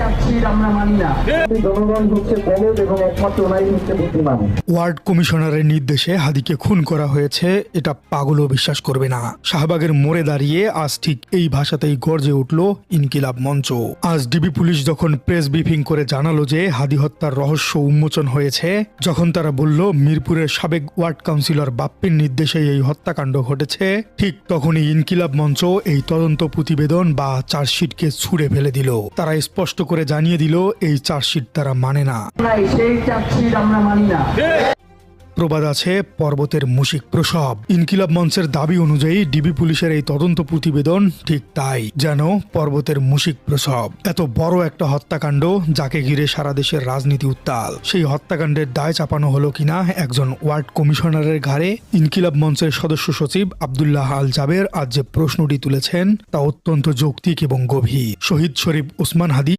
চাচ্ছির আমরা মানি না। জনগণ হচ্ছে বলদ এবং একমাত্র ওনাই হচ্ছে বুদ্ধিমান। ওয়ার্ড কমিশনারের নির্দেশে হাদিকে খুন করা হয়েছে, এটা পাগলও বিশ্বাস করবে না। শাহবাগের মোড়ে দাঁড়িয়ে আজ ঠিক এই ভাষাতেই গর্জে উঠল ইনকিলাব মঞ্চ। আজ ডিবি পুলিশ যখন প্রেস ব্রিফিং করে জানালো যে হাদি হত্যার রহস্য উন্মোচন হয়েছে, যখন তারা বলল মিরপুরের সাবেক ওয়ার্ড কাউন্সিলর বাপ্পির নির্দেশে এই হত্যাকাণ্ড ঘটেছে, ঠিক তখনই ইনকিলাব মঞ্চ এই তদন্ত প্রতিবেদন বা চার্জশিটকে ছুঁড়ে ফেলে দিল। তারা স্পষ্ট করে জানিয়ে দিল এই চার্জশিট তারা মানে না। সেই চাচ্ছির আমরা মানি না। প্রবাদ আছে পর্বতের মুশিক প্রসব। ইনকিলাব মঞ্চের দাবি অনুযায়ী ডিবি পুলিশের এই তদন্ত প্রতিবেদন ঠিক তাই, যেন পর্বতের মুশিক প্রসব। এত বড় একটা হত্যাকাণ্ড যাকে ঘিরে সারা দেশের রাজনীতি উত্তাল, সেই হত্যাকাণ্ডের দায় চাপানো হলো কিনা একজন ওয়ার্ড কমিশনারের ঘাড়ে। ইনকিলাব মঞ্চের সদস্য সচিব আব্দুল্লাহ আল জাবের আজ যে প্রশ্নটি তুলেছেন তা অত্যন্ত যৌক্তিক এবং গভীর। শহীদ শরীফ ওসমান হাদি